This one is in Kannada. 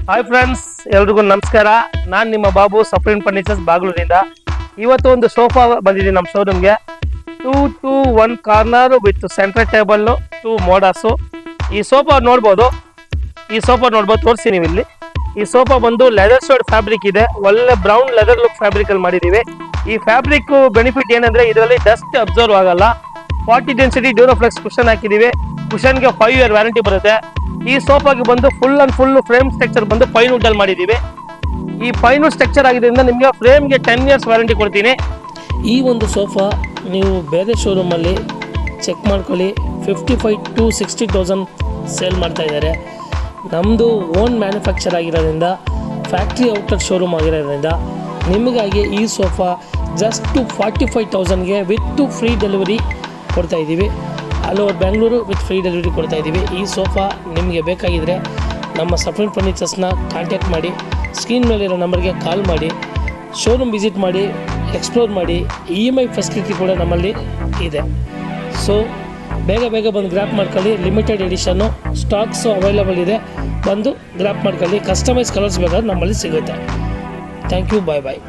ಹಾಯ್ ಫ್ರೆಂಡ್ಸ್, ಎಲ್ರಿಗೂ ನಮಸ್ಕಾರ. ನಾನು ನಿಮ್ಮ ಬಾಬು ಸಪ್ರೀನ್ ಫರ್ನಿಚರ್ಸ್ ಬಾಗ್ಲೂರಿಂದ. ಇವತ್ತು ಒಂದು ಸೋಫಾ ಬಂದಿದೆ ನಮ್ಮ ಶೋರೂಮ್ಗೆ. 2-to-1 corner with central table, 2 ಮೋಡಾಸು. ಈ ಸೋಫಾ ನೋಡ್ಬೋದು, ತೋರಿಸಿ ನೀವು ಇಲ್ಲಿ. ಈ ಸೋಫಾ ಬಂದು ಲೆದರ್ ಶೇಡ್ ಫ್ಯಾಬ್ರಿಕ್ ಇದೆ, ಒಳ್ಳೆ ಬ್ರೌನ್ ಲೆದರ್ ಲುಕ್ ಫ್ಯಾಬ್ರಿಕ್ ಅಲ್ಲಿ ಮಾಡಿದೀವಿ. ಈ ಫ್ಯಾಬ್ರಿಕ್ ಬೆನಿಫಿಟ್ ಏನಂದ್ರೆ ಇದರಲ್ಲಿ ಡಸ್ಟ್ ಅಬ್ಸರ್ವ್ ಆಗಲ್ಲ. 40 ಡೆನ್ಸಿಟಿ ಡ್ಯೂರೋಫ್ಲೆಕ್ಸ್ ಕುಷನ್ ಹಾಕಿದೀವಿ. ಕುಷನ್ಗೆ 5 year ವ್ಯಾರಂಟಿ ಬರುತ್ತೆ. ಈ ಸೋಫಾಗೆ ಬಂದು ಫುಲ್ ಫ್ರೇಮ್ ಸ್ಟ್ರಕ್ಚರ್ ಬಂದು ಪೈನ್ ವುಡ್ ಅಲ್ಲಿ ಮಾಡಿದೀವಿ. ಈ ಪೈನ್ ವುಡ್ ಸ್ಟ್ರಕ್ಚರ್ ಆಗಿದ್ದರಿಂದ ನಿಮಗೆ ಫ್ರೇಮ್ಗೆ 10 years ವ್ಯಾರಂಟಿ ಕೊಡ್ತೀನಿ. ಈ ಒಂದು ಸೋಫಾ ನೀವು ಬೇರೆ ಶೋರೂಮಲ್ಲಿ ಚೆಕ್ ಮಾಡ್ಕೊಳ್ಳಿ, 55,000 to 60,000 ಸೇಲ್ ಮಾಡ್ತಾ ಇದ್ದಾರೆ. ನಮ್ಮದು ಓನ್ ಮ್ಯಾನುಫ್ಯಾಕ್ಚರ್ ಆಗಿರೋದ್ರಿಂದ, ಫ್ಯಾಕ್ಟ್ರಿ ಔಟ್ಲೆಟ್ ಶೋರೂಮ್ ಆಗಿರೋದ್ರಿಂದ ನಿಮಗಾಗಿ ಈ ಸೋಫಾ ಜಸ್ಟ್ 45,000ಗೆ ವಿತ್ ಫ್ರೀ ಡೆಲಿವರಿ ಕೊಡ್ತಾಯಿದ್ದೀವಿ. All over Bengaluru with free delivery ಕೊಡ್ತಾಯಿದ್ದೀವಿ. ಈ ಸೋಫಾ ನಿಮಗೆ ಬೇಕಾಗಿದ್ದರೆ ನಮ್ಮ ಸಪ್ರೀನ್ ಫರ್ನಿಚರ್ಸ್ನ ಕಾಂಟ್ಯಾಕ್ಟ್ ಮಾಡಿ, ಸ್ಕ್ರೀನ್ ಮೇಲಿರೋ ನಂಬರ್ಗೆ ಕಾಲ್ ಮಾಡಿ, ಶೋರೂಮ್ ವಿಸಿಟ್ ಮಾಡಿ, ಎಕ್ಸ್ಪ್ಲೋರ್ ಮಾಡಿ. EMI ಫೆಸಿಲಿಟಿ ಕೂಡ ನಮ್ಮಲ್ಲಿ ಇದೆ. ಸೊ ಬೇಗ ಬಂದು ಗ್ರ್ಯಾಪ್ ಮಾಡ್ಕೊಳ್ಳಿ. ಲಿಮಿಟೆಡ್ ಎಡಿಷನ್ನು ಸ್ಟಾಕ್ಸು ಅವೈಲೇಬಲ್ ಇದೆ, ಬಂದು ಗ್ರ್ಯಾಪ್ ಮಾಡ್ಕೊಳ್ಳಿ. ಕಸ್ಟಮೈಸ್ ಕಲರ್ಸ್ ಬೇಕಾದ್ರೆ ನಮ್ಮಲ್ಲಿ ಸಿಗುತ್ತೆ. Thank you, bye.